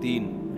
3,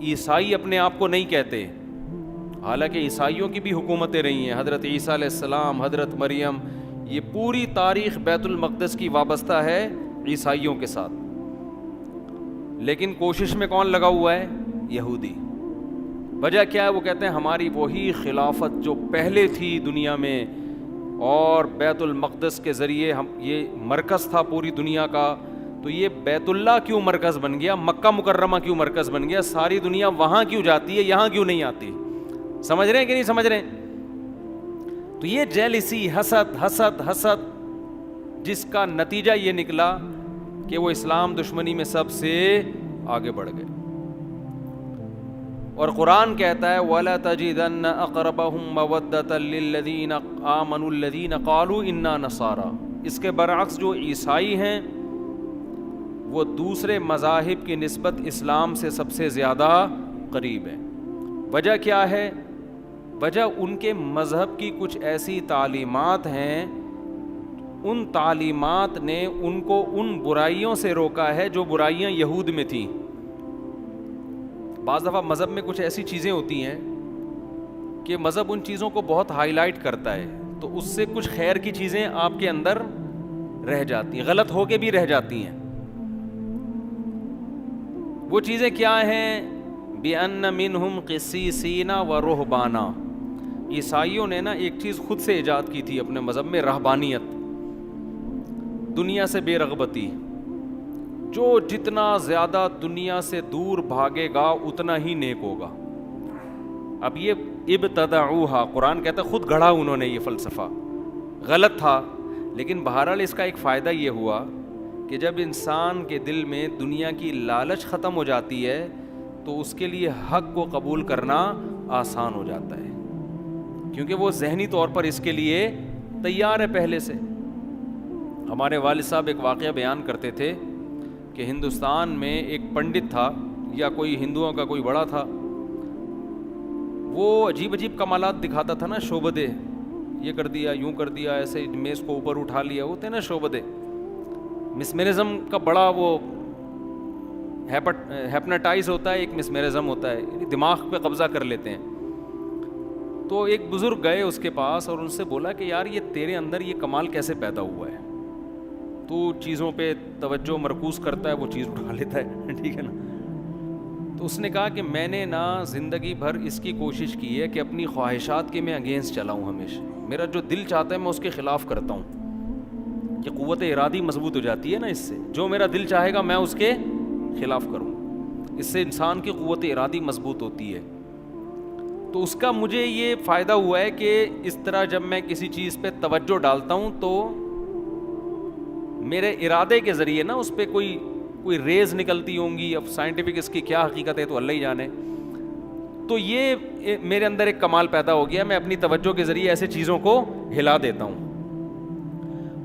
عیسائی اپنے آپ کو نہیں کہتے، حالانکہ عیسائیوں کی بھی حکومتیں رہی ہیں، حضرت عیسیٰ علیہ السلام، حضرت مریم، یہ پوری تاریخ بیت المقدس کی وابستہ ہے عیسائیوں کے ساتھ، لیکن کوشش میں کون لگا ہوا ہے؟ یہودی۔ وجہ کیا ہے؟ وہ کہتے ہیں ہماری وہی خلافت جو پہلے تھی دنیا میں، اور بیت المقدس کے ذریعے ہم یہ مرکز تھا پوری دنیا کا، تو یہ بیت اللہ کیوں مرکز بن گیا، مکہ مکرمہ کیوں مرکز بن گیا، ساری دنیا وہاں کیوں جاتی ہے، یہاں کیوں نہیں آتی؟ سمجھ رہے ہیں کہ نہیں سمجھ رہے ہیں؟ تو یہ جیلسی، حسد جس کا نتیجہ یہ نکلا کہ وہ اسلام دشمنی میں سب سے آگے بڑھ گئے۔ اور قرآن کہتا ہے وَلَا تَجِدَنَّ أَقْرَبَهُمْ مَوَدَّةً لِلَّذِينَ آمَنُوا الَّذِينَ قَالُوا إِنَّا نَصَارَى، اس کے برعکس جو عیسائی ہیں وہ دوسرے مذاہب کی نسبت اسلام سے سب سے زیادہ قریب ہیں۔ وجہ کیا ہے؟ وجہ ان کے مذہب کی کچھ ایسی تعلیمات ہیں، ان تعلیمات نے ان کو ان برائیوں سے روکا ہے جو برائیاں یہود میں تھیں۔ بعض دفعہ مذہب میں کچھ ایسی چیزیں ہوتی ہیں کہ مذہب ان چیزوں کو بہت ہائی لائٹ کرتا ہے، تو اس سے کچھ خیر کی چیزیں آپ کے اندر رہ جاتی ہیں، غلط ہو کے بھی رہ جاتی ہیں۔ وہ چیزیں کیا ہیں؟ بِأَنَّ مِنْهُمْ قِسِّيسِينَ وَرُهْبَانًا، عیسائیوں نے نا ایک چیز خود سے ایجاد کی تھی اپنے مذہب میں، رہبانیت، دنیا سے بے رغبتی۔ جو جتنا زیادہ دنیا سے دور بھاگے گا اتنا ہی نیک ہوگا۔ اب یہ ابتدعوہا، قرآن کہتا ہے خود گڑھا انہوں نے یہ فلسفہ، غلط تھا، لیکن بہرحال اس کا ایک فائدہ یہ ہوا کہ جب انسان کے دل میں دنیا کی لالچ ختم ہو جاتی ہے تو اس کے لیے حق کو قبول کرنا آسان ہو جاتا ہے، کیونکہ وہ ذہنی طور پر اس کے لیے تیار ہے پہلے سے۔ ہمارے والد صاحب ایک واقعہ بیان کرتے تھے کہ ہندوستان میں ایک پنڈت تھا، یا کوئی ہندوؤں کا کوئی بڑا تھا، وہ عجیب عجیب کمالات دکھاتا تھا نا، شعبدے، یہ کر دیا، یوں کر دیا، ایسے میز کو اوپر اٹھا لیا، ہوتے ہیں نا شعبدے۔ مسمرزم کا بڑا وہ ہیپناٹائز ہوتا ہے، ایک مسمرزم ہوتا ہے، دماغ پہ قبضہ کر لیتے ہیں۔ تو ایک بزرگ گئے اس کے پاس اور ان سے بولا کہ یار یہ تیرے اندر یہ کمال کیسے پیدا ہوا ہے؟ تو چیزوں پہ توجہ مرکوز کرتا ہے، وہ چیز اٹھا لیتا ہے، ٹھیک ہے نا۔ تو اس نے کہا کہ میں نے نا زندگی بھر اس کی کوشش کی ہے کہ اپنی خواہشات کے میں اگینسٹ چلاؤں، ہمیشہ میرا جو دل چاہتا ہے میں اس کے خلاف کرتا ہوں، کہ قوت ارادی مضبوط ہو جاتی ہے نا اس سے، جو میرا دل چاہے گا میں اس کے خلاف کروں، اس سے انسان کی قوت ارادی مضبوط ہوتی ہے۔ تو اس کا مجھے یہ فائدہ ہوا ہے کہ اس طرح جب میں کسی چیز پہ توجہ ڈالتا ہوں تو میرے ارادے کے ذریعے نا اس پہ کوئی ریز نکلتی ہوں گی، اب سائنٹیفک اس کی کیا حقیقت ہے تو اللہ ہی جانے۔ تو یہ میرے اندر ایک کمال پیدا ہو گیا، میں اپنی توجہ کے ذریعے ایسے چیزوں کو ہلا دیتا ہوں۔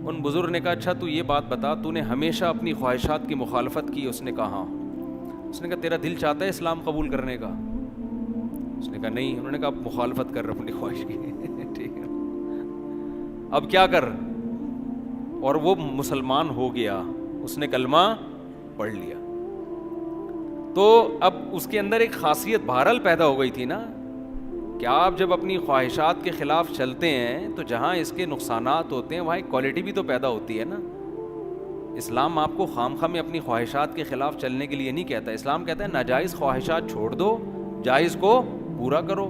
ان بزرگ نے کہا اچھا تو یہ بات بتا، تو نے ہمیشہ اپنی خواہشات کی مخالفت کی؟ اس نے کہا ہاں۔ اس نے کہا تیرا دل چاہتا ہے اسلام قبول کرنے کا؟ اس نے کہا نہیں۔ انہوں نے کہا مخالفت کر اپنی خواہش کی، ٹھیک ہے، اب کیا کر؟ اور وہ مسلمان ہو گیا، اس نے کلمہ پڑھ لیا۔ تو اب اس کے اندر ایک خاصیت بہرحال پیدا ہو گئی تھی نا کہ آپ جب اپنی خواہشات کے خلاف چلتے ہیں تو جہاں اس کے نقصانات ہوتے ہیں وہاں ایک کوالٹی بھی تو پیدا ہوتی ہے نا۔ اسلام آپ کو خامخواہ میں اپنی خواہشات کے خلاف چلنے کے لیے نہیں کہتا، اسلام کہتا ہے ناجائز خواہشات چھوڑ دو، جائز کو پورا کرو۔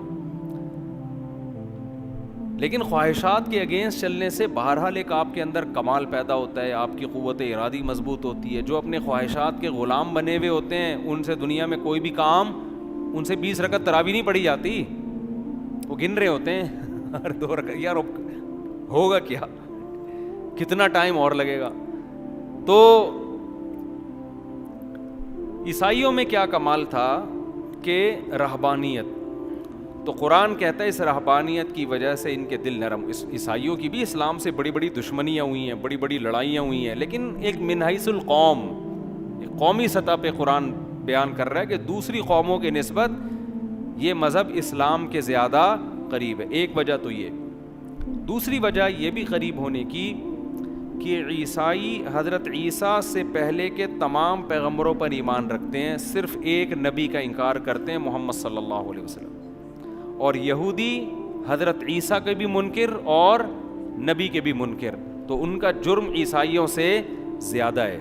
لیکن خواہشات کے اگینسٹ چلنے سے بہرحال ایک آپ کے اندر کمال پیدا ہوتا ہے، آپ کی قوت ارادی مضبوط ہوتی ہے۔ جو اپنے خواہشات کے غلام بنے ہوئے ہوتے ہیں ان سے دنیا میں کوئی بھی کام، ان سے 20 رکعت تراویح نہیں پڑھی جاتی، وہ گن رہے ہوتے ہیں ہر 2 رکعت، یار ہوگا کیا، کتنا ٹائم اور لگے گا۔ تو عیسائیوں میں کیا کمال تھا کہ رہبانیت، تو قرآن کہتا ہے اس رہبانیت کی وجہ سے ان کے دل نرم۔ عیسائیوں کی بھی اسلام سے بڑی بڑی دشمنیاں ہوئی ہیں، بڑی بڑی لڑائیاں ہوئی ہیں، لیکن ایک من حیث القوم، ایک قومی سطح پہ قرآن بیان کر رہا ہے کہ دوسری قوموں کے نسبت یہ مذہب اسلام کے زیادہ قریب ہے۔ ایک وجہ تو یہ، دوسری وجہ یہ بھی قریب ہونے کی کہ عیسائی حضرت عیسیٰ سے پہلے کے تمام پیغمبروں پر ایمان رکھتے ہیں, صرف ایک نبی کا انکار کرتے ہیں, محمد صلی اللہ علیہ وسلم. اور یہودی حضرت عیسیٰ کے بھی منکر اور نبی کے بھی منکر, تو ان کا جرم عیسائیوں سے زیادہ ہے.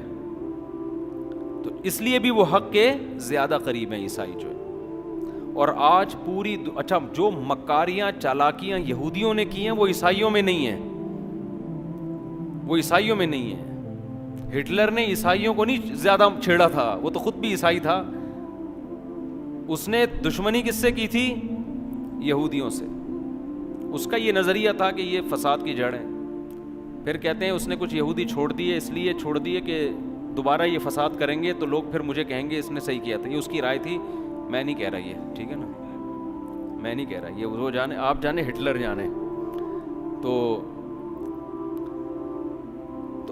تو اس لیے بھی وہ حق کے زیادہ قریب ہیں عیسائی جو ہے. اور آج پوری اچھا جو مکاریاں چالاکیاں یہودیوں نے کی ہیں وہ عیسائیوں میں نہیں ہیں, وہ عیسائیوں میں نہیں ہے. ہٹلر نے عیسائیوں کو نہیں زیادہ چھیڑا تھا, وہ تو خود بھی عیسائی تھا. اس نے دشمنی کس سے کی تھی؟ یہودیوں سے. اس کا یہ نظریہ تھا کہ یہ فساد کی جڑ ہے. پھر کہتے ہیں اس نے کچھ یہودی چھوڑ دیے, اس لیے چھوڑ دیے کہ دوبارہ یہ فساد کریں گے تو لوگ پھر مجھے کہیں گے اس نے صحیح کیا تھا. یہ اس کی رائے تھی, میں نہیں کہہ رہا یہ, ٹھیک ہے نا, میں نہیں کہہ رہا یہ, وہ جانے, آپ جانے, ہٹلر جانے. تو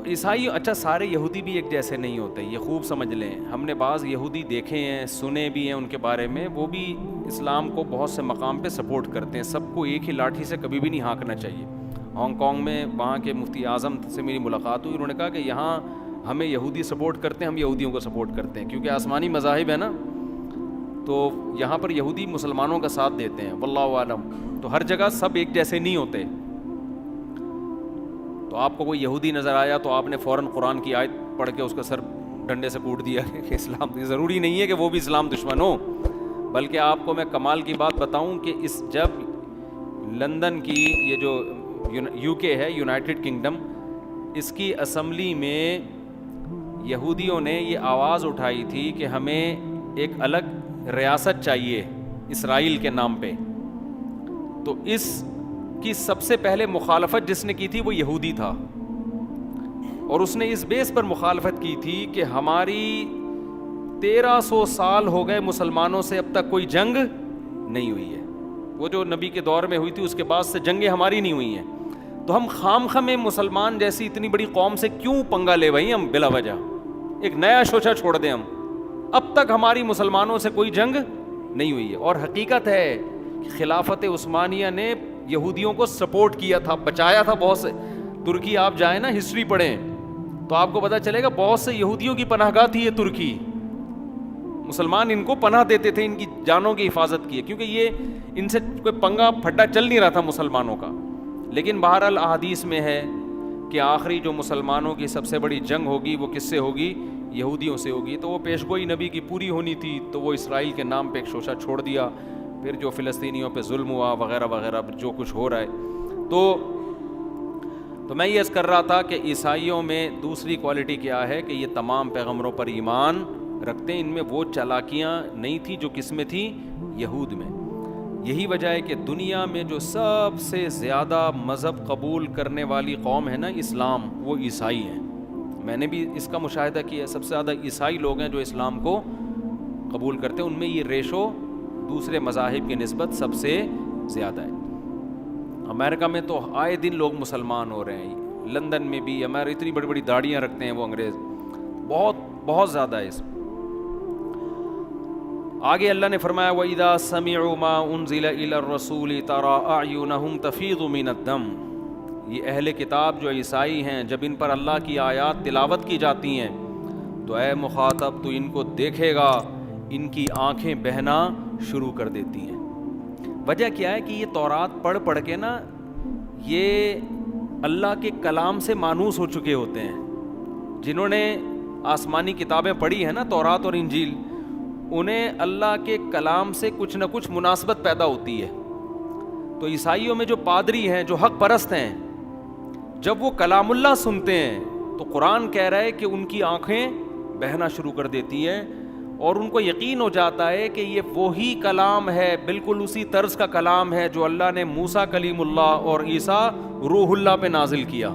عیسائی, اچھا سارے یہودی بھی ایک جیسے نہیں ہوتے, یہ خوب سمجھ لیں. ہم نے بعض یہودی دیکھے ہیں, سنے بھی ہیں ان کے بارے میں, وہ بھی اسلام کو بہت سے مقام پہ سپورٹ کرتے ہیں. سب کو ایک ہی لاٹھی سے کبھی بھی نہیں ہانکنا چاہیے. ہانگ کانگ میں وہاں کے مفتی اعظم سے میری ملاقات ہوئی, انہوں نے کہا کہ یہاں ہمیں یہودی سپورٹ کرتے ہیں, ہم یہودیوں کو سپورٹ کرتے ہیں, کیونکہ آسمانی مذاہب ہے نا, تو یہاں پر یہودی مسلمانوں کا ساتھ دیتے ہیں, واللہ عالم. تو ہر جگہ سب ایک جیسے نہیں ہوتے. تو آپ کو کوئی یہودی نظر آیا تو آپ نے فوراً قرآن کی آیت پڑھ کے اس کا سر ڈنڈے سے کوٹ دیا کہ اسلام, ضروری نہیں ہے کہ وہ بھی اسلام دشمن ہو. بلکہ آپ کو میں کمال کی بات بتاؤں کہ اس جب لندن کی یہ جو یو کے ہے, یونائٹڈ کنگڈم, اس کی اسمبلی میں یہودیوں نے یہ آواز اٹھائی تھی کہ ہمیں ایک الگ ریاست چاہیے اسرائیل کے نام پہ. تو اس کی سب سے پہلے مخالفت جس نے کی تھی وہ یہودی تھا, اور اس نے اس بیس پر مخالفت کی تھی کہ ہماری 1300 سال ہو گئے مسلمانوں سے اب تک کوئی جنگ نہیں ہوئی ہے. وہ جو نبی کے دور میں ہوئی تھی اس کے بعد سے جنگیں ہماری نہیں ہوئی ہیں, تو ہم خام میں مسلمان جیسی اتنی بڑی قوم سے کیوں پنگا لے بھائی, ہم بلا وجہ ایک نیا شوشہ چھوڑ دیں. ہم اب تک ہماری مسلمانوں سے کوئی جنگ نہیں ہوئی ہے. اور حقیقت ہے کہ خلافت عثمانیہ نے یہودیوں کو سپورٹ کیا تھا, بچایا تھا بہت سے. ترکی آپ جائیں نا, ہسٹری پڑھیں تو آپ کو پتہ چلے گا بہت سے یہودیوں کی پناہ گاہ تھی یہ ترکی. مسلمان ان کو پناہ دیتے تھے, ان کی جانوں کی حفاظت کی, کیونکہ یہ ان سے کوئی پنگا پھٹا چل نہیں رہا تھا مسلمانوں کا. لیکن بہرحال احادیث میں ہے کہ آخری جو مسلمانوں کی سب سے بڑی جنگ ہوگی وہ کس سے ہوگی؟ یہودیوں سے ہوگی. تو وہ پیشگوئی نبی کی پوری ہونی تھی, تو وہ اسرائیل کے نام پہ ایک شوشہ چھوڑ دیا. پھر جو فلسطینیوں پہ ظلم ہوا وغیرہ وغیرہ جو کچھ ہو رہا ہے. تو میں یہ عرض کر رہا تھا کہ عیسائیوں میں دوسری کوالٹی کیا ہے کہ یہ تمام پیغمبروں پر ایمان رکھتے ہیں. ان میں وہ چالاکیاں نہیں تھیں جو کس میں تھیں؟ یہود میں. یہی وجہ ہے کہ دنیا میں جو سب سے زیادہ مذہب قبول کرنے والی قوم ہے نا اسلام, وہ عیسائی ہیں. میں نے بھی اس کا مشاہدہ کیا, سب سے زیادہ عیسائی لوگ ہیں جو اسلام کو قبول کرتے ہیں. ان میں یہ ریشو دوسرے مذاہب کی نسبت سب سے زیادہ ہے. امریکہ میں تو آئے دن لوگ مسلمان ہو رہے ہیں, لندن میں بھی. ہمارے اتنی بڑی بڑی داڑیاں رکھتے ہیں وہ انگریز, بہت بہت زیادہ ہے اس میں. آگے اللہ نے فرمایا وَإِذَا سَمِعُوا مَا أُنزِلَ إِلَى الرَّسُولِ تَرَىٰ أَعْيُنَهُمْ تَفِيضُ مِنَ الدَّمْعِ. یہ اہل کتاب جو عیسائی ہیں, جب ان پر اللہ کی آیات تلاوت کی جاتی ہیں تو اے مخاطب تو ان کو دیکھے گا ان کی آنکھیں بہنا شروع کر دیتی ہیں. وجہ کیا ہے کہ یہ تورات پڑھ پڑھ کے نا یہ اللہ کے کلام سے مانوس ہو چکے ہوتے ہیں. جنہوں نے آسمانی کتابیں پڑھی ہیں نا, تورات اور انجیل, انہیں اللہ کے کلام سے کچھ نہ کچھ مناسبت پیدا ہوتی ہے. تو عیسائیوں میں جو پادری ہیں, جو حق پرست ہیں, جب وہ کلام اللہ سنتے ہیں تو قرآن کہہ رہا ہے کہ ان کی آنکھیں بہنا شروع کر دیتی ہیں, اور ان کو یقین ہو جاتا ہے کہ یہ وہی کلام ہے, بالکل اسی طرز کا کلام ہے جو اللہ نے موسیٰ کلیم اللہ اور عیسیٰ روح اللہ پہ نازل کیا.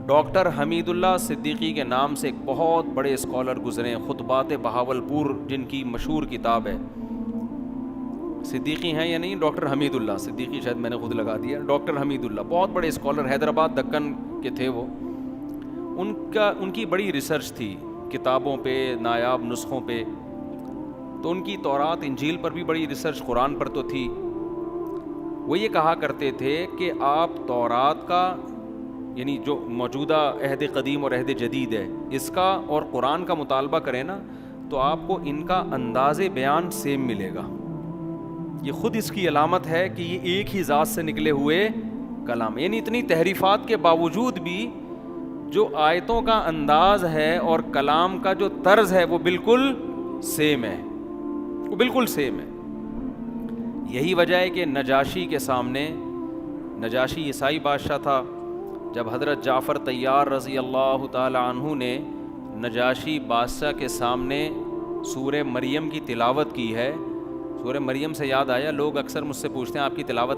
ڈاکٹر حمید اللہ صدیقی کے نام سے ایک بہت بڑے اسکالر گزرے ہیں, خطبات بہاولپور جن کی مشہور کتاب ہے. صدیقی ہیں یا نہیں؟ ڈاکٹر حمید اللہ صدیقی, شاید میں نے خود لگا دیا. ڈاکٹر حمید اللہ بہت بڑے اسکالر, حیدرآباد دکن کے تھے وہ. ان کی بڑی ریسرچ تھی کتابوں پہ, نایاب نسخوں پہ. تو ان کی تورات انجیل پر بھی بڑی ریسرچ, قرآن پر تو تھی. وہ یہ کہا کرتے تھے کہ آپ تورات کا یعنی جو موجودہ عہد قدیم اور عہد جدید ہے اس کا اور قرآن کا مطالبہ کریں نا تو آپ کو ان کا انداز بیان سیم ملے گا. یہ خود اس کی علامت ہے کہ یہ ایک ہی ذات سے نکلے ہوئے کلام. یعنی اتنی تحریفات کے باوجود بھی جو آیتوں کا انداز ہے اور کلام کا جو طرز ہے وہ بالکل سیم ہے, وہ بالکل سیم ہے. یہی وجہ ہے کہ نجاشی کے سامنے, نجاشی عیسائی بادشاہ تھا, جب حضرت جعفر طیار رضی اللہ تعالی عنہ نے نجاشی بادشاہ کے سامنے سورہ مریم کی تلاوت کی ہے. سورہ مریم سے یاد آیا, لوگ اکثر مجھ سے پوچھتے ہیں آپ کی تلاوت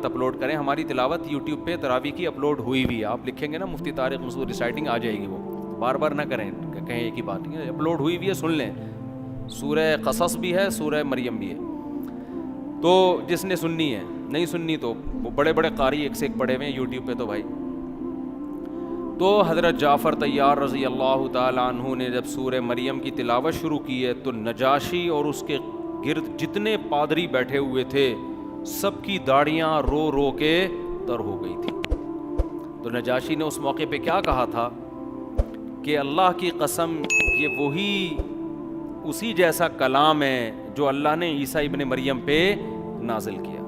اپلوڈ کریں. ہماری تلاوت یوٹیوب پہ تراویح کی اپلوڈ ہوئی بھی ہے, آپ لکھیں گے نا مفتی طارق مسعود ریسائٹنگ آ جائے گی, وہ بار بار نہ کریں, کہیں ایک ہی بات, اپلوڈ ہوئی بھی ہے, سن لیں. سورہ قصص بھی ہے, سورہ مریم بھی ہے, تو جس نے سننی ہے, نہیں سننی تو وہ بڑے بڑے قاری ایک سے ایک پڑے ہوئے ہیں یوٹیوب پہ. تو بھائی تو حضرت جعفر طیار رضی اللہ تعالی عنہ نے جب سورہ مریم کی تلاوت شروع کی ہے تو نجاشی اور اس کے گرد جتنے پادری بیٹھے ہوئے تھے سب کی داڑیاں رو رو کے تر ہو گئی تھی. تو نجاشی نے اس موقع پہ کیا کہا تھا کہ اللہ کی قسم یہ وہی اسی جیسا کلام ہے جو اللہ نے عیسیٰ ابن مریم پہ نازل کیا.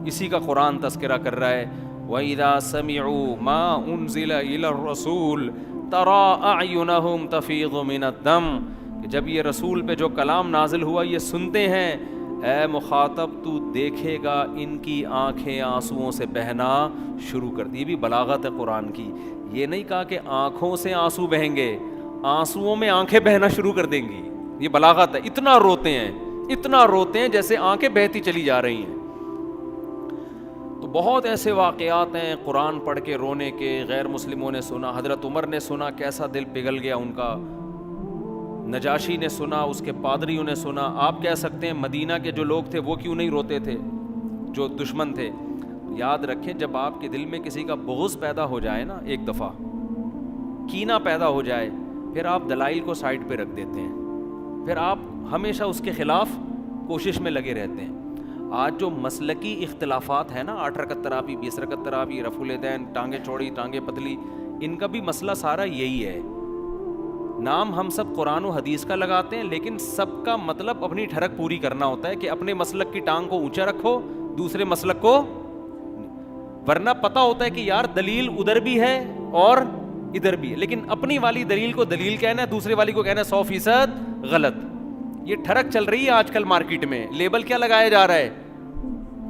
اسی کا قرآن تذکرہ کر رہا ہے, وَإِذَا سَمِعُوا مَا أُنزِلَ إِلَى الرَّسُولِ تَرَىٰ أَعْيُنَهُمْ تَفِيضُ مِنَ الدَّمْ, کہ جب یہ رسول پہ جو کلام نازل ہوا یہ سنتے ہیں, اے مخاطب تو دیکھے گا ان کی آنکھیں آنسوؤں سے بہنا شروع کر دی. یہ بھی بلاغت ہے قرآن کی. یہ نہیں کہا کہ آنکھوں سے آنسو بہیں گے, آنسوؤں میں آنکھیں بہنا شروع کر دیں گی. یہ بلاغت ہے. اتنا روتے ہیں, اتنا روتے ہیں جیسے آنکھیں بہتی چلی جا رہی ہیں. تو بہت ایسے واقعات ہیں قرآن پڑھ کے رونے کے. غیر مسلموں نے سنا, حضرت عمر نے سنا, کیسا دل پگھل گیا ان کا. نجاشی نے سنا, اس کے پادریوں نے سنا. آپ کہہ سکتے ہیں مدینہ کے جو لوگ تھے وہ کیوں نہیں روتے تھے, جو دشمن تھے. یاد رکھیں جب آپ کے دل میں کسی کا بغض پیدا ہو جائے نا, ایک دفعہ کینہ پیدا ہو جائے, پھر آپ دلائل کو سائڈ پہ رکھ دیتے ہیں, پھر آپ ہمیشہ اس کے خلاف کوشش میں لگے رہتے ہیں. آج جو مسلکی اختلافات ہیں نا, 8 رکعت تراویح, 20 رکعت تراویح, رفع الیدین, ٹانگیں چوڑی ٹانگیں پتلی, ان کا بھی مسئلہ سارا یہی ہے. نام ہم سب قرآن و حدیث کا لگاتے ہیں لیکن سب کا مطلب اپنی ٹھڑک پوری کرنا ہوتا ہے کہ اپنے مسلک کی ٹانگ کو اونچا رکھو, دوسرے مسلک کو, ورنہ پتہ ہوتا ہے کہ یار دلیل ادھر بھی ہے اور ادھر بھی ہے, لیکن اپنی والی دلیل کو دلیل کہنا ہے, دوسرے والی کو کہنا ہے 100% غلط. یہ ٹھڑک چل رہی ہے آج کل مارکیٹ میں. لیبل کیا لگایا جا رہا ہے,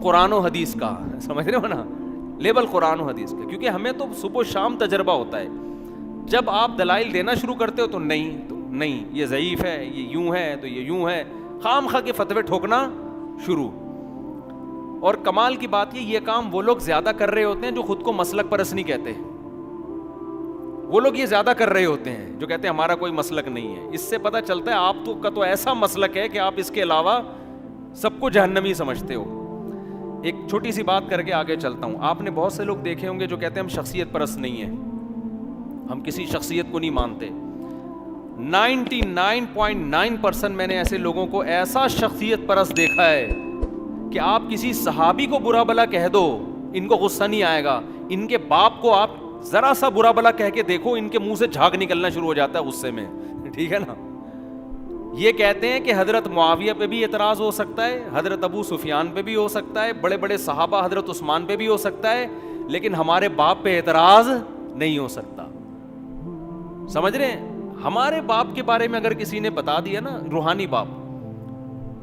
قرآن و حدیث کا, سمجھ رہے ہو نا, لیبل قرآن و حدیث کا. کیونکہ ہمیں تو صبح و شام تجربہ ہوتا ہے. جب آپ دلائل دینا شروع کرتے ہو تو نہیں یہ ضعیف ہے, یہ یوں ہے تو یہ یوں ہے, خام خواہ کے فتوے ٹھوکنا شروع. اور کمال کی بات یہ کام وہ لوگ زیادہ کر رہے ہوتے ہیں جو خود کو مسلک پرست نہیں کہتے. وہ لوگ یہ زیادہ کر رہے ہوتے ہیں جو کہتے ہیں ہمارا کوئی مسلک نہیں ہے. اس سے پتہ چلتا ہے آپ کا تو ایسا مسلک ہے کہ آپ اس کے علاوہ سب کو جہنمی سمجھتے ہو. ایک چھوٹی سی بات کر کے آگے چلتا ہوں. آپ نے بہت سے لوگ دیکھے ہوں گے جو کہتے ہیں ہم شخصیت پرست نہیں ہیں, ہم کسی شخصیت کو نہیں مانتے. 99.9% میں نے ایسے لوگوں کو ایسا شخصیت پرست دیکھا ہے کہ آپ کسی صحابی کو برا بلا کہہ دو ان کو غصہ نہیں آئے گا, ان کے باپ کو آپ ذرا سا برا بلا کہہ کے دیکھو ان کے منہ سے جھاگ نکلنا شروع ہو جاتا ہے غصے میں. ٹھیک ہے نا. یہ کہتے ہیں کہ حضرت معاویہ پہ بھی اعتراض ہو سکتا ہے, حضرت ابو سفیان پہ بھی ہو سکتا ہے, بڑے بڑے صحابہ حضرت عثمان پہ بھی ہو سکتا ہے, لیکن ہمارے باپ پہ اعتراض نہیں ہو سکتا. سمجھ رہے ہیں. ہمارے باپ کے بارے میں اگر کسی نے بتا دیا نا, روحانی باپ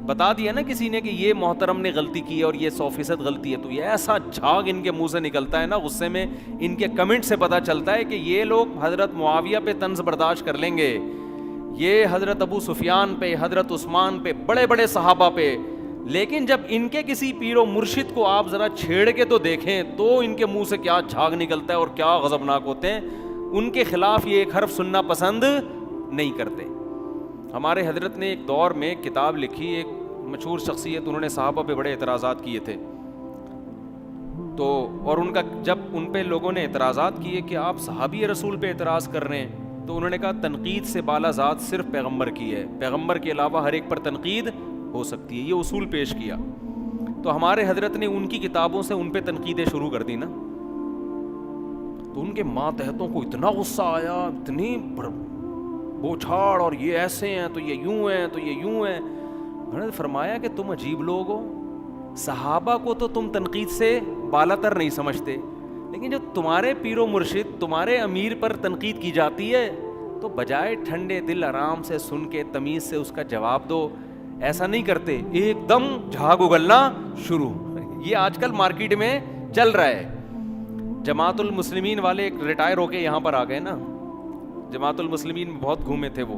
بتا دیا نا کسی نے کہ یہ محترم نے غلطی کی ہے اور یہ 100% غلطی ہے, تو یہ ایسا جھاگ ان کے منہ سے نکلتا ہے نا غصے میں, ان کے کمنٹ سے پتا چلتا ہے کہ یہ لوگ حضرت معاویہ پہ طنز برداشت کر لیں گے, یہ حضرت ابو سفیان پہ, حضرت عثمان پہ, بڑے بڑے صحابہ پہ, لیکن جب ان کے کسی پیر و مرشد کو آپ ذرا چھیڑ کے تو دیکھیں تو ان کے منہ سے کیا جھاگ نکلتا ہے اور کیا غضبناک ہوتے ہیں. ان کے خلاف یہ ایک حرف سننا پسند نہیں کرتے. ہمارے حضرت نے ایک دور میں کتاب لکھی, ایک مشہور شخصیت, انہوں نے صحابہ پہ بڑے اعتراضات کیے تھے. تو اور ان کا جب ان پہ لوگوں نے اعتراضات کیے کہ آپ صحابی رسول پہ اعتراض کر رہے ہیں, تو انہوں نے کہا تنقید سے بالا ذات صرف پیغمبر کی ہے, پیغمبر کے علاوہ ہر ایک پر تنقید ہو سکتی ہے. یہ اصول پیش کیا. تو ہمارے حضرت نے ان کی کتابوں سے ان پہ تنقیدیں شروع کر دی نا. تو ان کے ماتحتوں کو اتنا غصہ آیا, اتنی بوچھاڑ, اور یہ ایسے ہیں تو یہ یوں ہیں تو یہ یوں ہیں. انہوں نے فرمایا کہ تم عجیب لوگ ہو, صحابہ کو تو تم تنقید سے بالا تر نہیں سمجھتے, لیکن جو تمہارے پیر و مرشد, تمہارے امیر پر تنقید کی جاتی ہے تو بجائے ٹھنڈے دل آرام سے سن کے تمیز سے اس کا جواب دو, ایسا نہیں کرتے, ایک دم جھاگ اگلنا شروع. یہ آج کل مارکیٹ میں چل رہا ہے. جماعت المسلمین والے ایک ریٹائر ہو کے یہاں پر آ گئے نا, جماعت المسلمین میں بہت گھومے تھے وہ,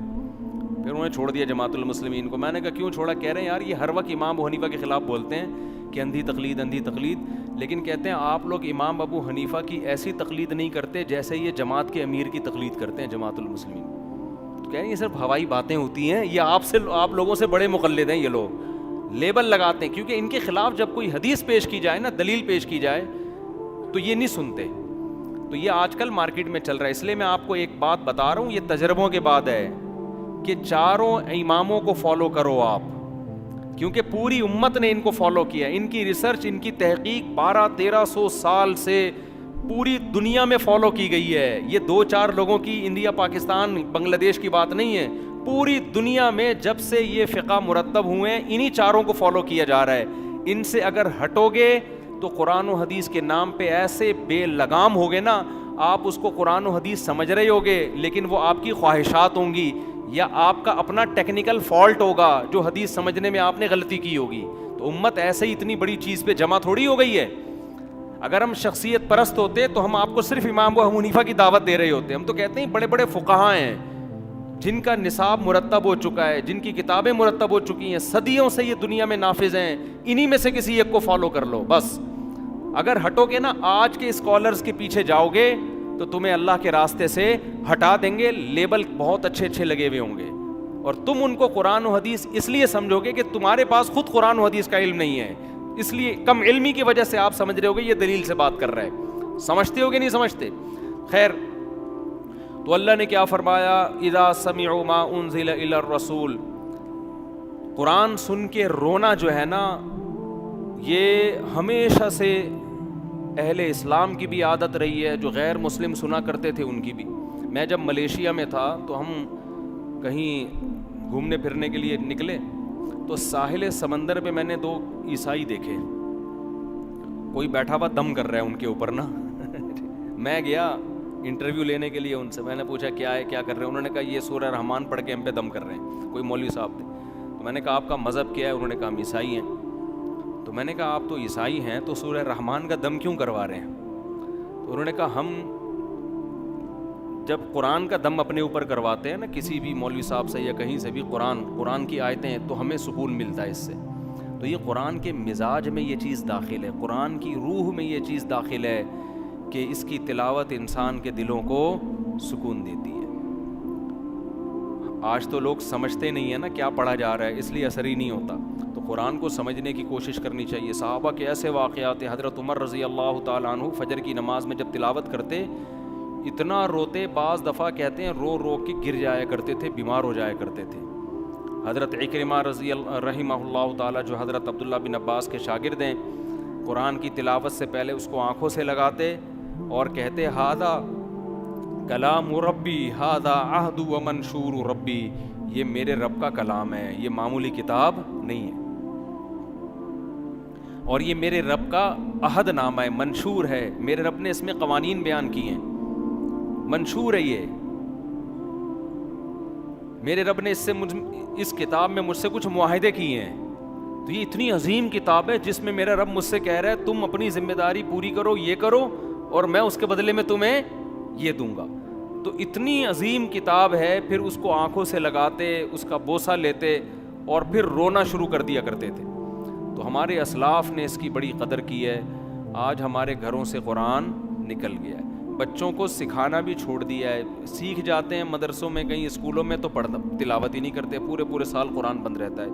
پھر انہوں نے چھوڑ دیا جماعت المسلمین کو. میں نے کہا کیوں چھوڑا؟ کہہ رہے ہیں یار یہ ہر وقت امام ابو حنیفہ کے خلاف بولتے ہیں کہ اندھی تقلید اندھی تقلید, لیکن کہتے ہیں آپ لوگ امام ابو حنیفہ کی ایسی تقلید نہیں کرتے جیسے یہ جماعت کے امیر کی تقلید کرتے ہیں جماعت المسلمین. تو کہہ رہے ہیں یہ صرف ہوائی باتیں ہوتی ہیں, یہ آپ لوگوں سے بڑے مقلد ہیں, یہ لوگ لیبل لگاتے ہیں, کیونکہ ان کے خلاف جب کوئی حدیث پیش کی جائے نا, دلیل پیش کی جائے تو یہ نہیں سنتے. تو یہ آج کل مارکیٹ میں چل رہا ہے. اس لیے میں آپ کو ایک بات بتا رہا ہوں, یہ تجربوں کے بعد ہے کہ چاروں اماموں کو فالو کرو آپ, کیونکہ پوری امت نے ان کو فالو کیا. ان کی ریسرچ, ان کی تحقیق 1200-1300 سال سے پوری دنیا میں فالو کی گئی ہے. یہ 2-4 لوگوں کی انڈیا پاکستان بنگلہ دیش کی بات نہیں ہے, پوری دنیا میں جب سے یہ فقہ مرتب ہوئے ہیں انہی چاروں کو فالو کیا جا رہا ہے. ان سے اگر ہٹو گے تو قرآن و حدیث کے نام پہ ایسے بے لگام ہوگے نا, آپ اس کو قرآن و حدیث سمجھ رہے ہوگے لیکن وہ آپ کی خواہشات ہوں گی یا آپ کا اپنا ٹیکنیکل فالٹ ہوگا جو حدیث سمجھنے میں آپ نے غلطی کی ہوگی. تو امت ایسے ہی اتنی بڑی چیز پہ جمع تھوڑی ہو گئی ہے. اگر ہم شخصیت پرست ہوتے تو ہم آپ کو صرف امام ابو حنیفہ کی دعوت دے رہے ہوتے. ہم تو کہتے ہیں بڑے بڑے فقہاء ہیں جن کا نصاب مرتب ہو چکا ہے, جن کی کتابیں مرتب ہو چکی ہیں, صدیوں سے یہ دنیا میں نافذ ہیں, انہی میں سے کسی ایک کو فالو کر لو بس. اگر ہٹو گے نا, آج کے اسکالرز کے پیچھے جاؤ گے تو تمہیں اللہ کے راستے سے ہٹا دیں گے. لیبل بہت اچھے اچھے لگے ہوئے ہوں گے اور تم ان کو قرآن و حدیث اس لیے سمجھو گے کہ تمہارے پاس خود قرآن و حدیث کا علم نہیں ہے, اس لیے کم علمی کی وجہ سے آپ سمجھ رہے ہوگے یہ دلیل سے بات کر رہا ہے. سمجھتے ہوگے نہیں سمجھتے. خیر, تو اللہ نے کیا فرمایا, اذا سمعوا ما انزل الی الرسول. قرآن سن کے رونا جو ہے نا, یہ ہمیشہ سے اہل اسلام کی بھی عادت رہی ہے, جو غیر مسلم سنا کرتے تھے ان کی بھی. میں جب ملیشیا میں تھا تو ہم کہیں گھومنے پھرنے کے لیے نکلے تو ساحل سمندر پہ میں نے 2 عیسائی دیکھے, کوئی بیٹھا ہوا دم کر رہا ہے ان کے اوپر نا. میں گیا انٹرویو لینے کے لیے ان سے, میں نے پوچھا کیا ہے, کیا کر رہے ہیں؟ انہوں نے کہا یہ سورہ رحمان پڑھ کے ہم پہ دم کر رہے ہیں. کوئی مولوی صاحب تھے. تو میں نے کہا آپ کا مذہب کیا ہے؟ انہوں نے کہا ہم عیسائی ہیں. تو میں نے کہا آپ تو عیسائی ہیں تو سورہ رحمان کا دم کیوں کروا رہے ہیں؟ تو انہوں نے کہا ہم جب قرآن کا دم اپنے اوپر کرواتے ہیں نا کسی بھی مولوی صاحب سے یا کہیں سے بھی, قرآن کی آیتیں, تو ہمیں سکون ملتا ہے اس سے. تو یہ قرآن کے مزاج میں یہ چیز داخل ہے, قرآن کی روح میں یہ چیز داخل ہے کہ اس کی تلاوت انسان کے دلوں کو سکون دیتی ہے. آج تو لوگ سمجھتے نہیں ہیں نا کیا پڑھا جا رہا ہے, اس لیے اثر ہی نہیں ہوتا. تو قرآن کو سمجھنے کی کوشش کرنی چاہیے. صحابہ کے ایسے واقعات ہیں, حضرت عمر رضی اللہ تعالیٰ عنہ فجر کی نماز میں جب تلاوت کرتے اتنا روتے, بعض دفعہ کہتے ہیں رو رو کے گر جایا کرتے تھے, بیمار ہو جایا کرتے تھے. حضرت عکرمہ رحمہ اللہ تعالیٰ جو حضرت عبداللہ بن عباس کے شاگرد ہیں, قرآن کی تلاوت سے پہلے اس کو آنکھوں سے لگاتے اور کہتے ہذا کلام ربی ہذا عہد و منشور ربی, یہ میرے رب کا کلام ہے, یہ معمولی کتاب نہیں ہے, اور یہ میرے رب کا عہد نامہ ہے, منشور ہے, میرے رب نے اس میں قوانین بیان کیے ہیں, منشور ہے یہ, میرے رب نے اس کتاب میں مجھ سے کچھ معاہدے کیے ہیں. تو یہ اتنی عظیم کتاب ہے جس میں میرا رب مجھ سے کہہ رہا ہے تم اپنی ذمہ داری پوری کرو, یہ کرو, اور میں اس کے بدلے میں تمہیں یہ دوں گا. تو اتنی عظیم کتاب ہے, پھر اس کو آنکھوں سے لگاتے, اس کا بوسہ لیتے اور پھر رونا شروع کر دیا کرتے تھے. تو ہمارے اسلاف نے اس کی بڑی قدر کی ہے. آج ہمارے گھروں سے قرآن نکل گیا ہے, بچوں کو سکھانا بھی چھوڑ دیا ہے. سیکھ جاتے ہیں مدرسوں میں, کہیں اسکولوں میں, تو تلاوت ہی نہیں کرتے, پورے سال قرآن بند رہتا ہے.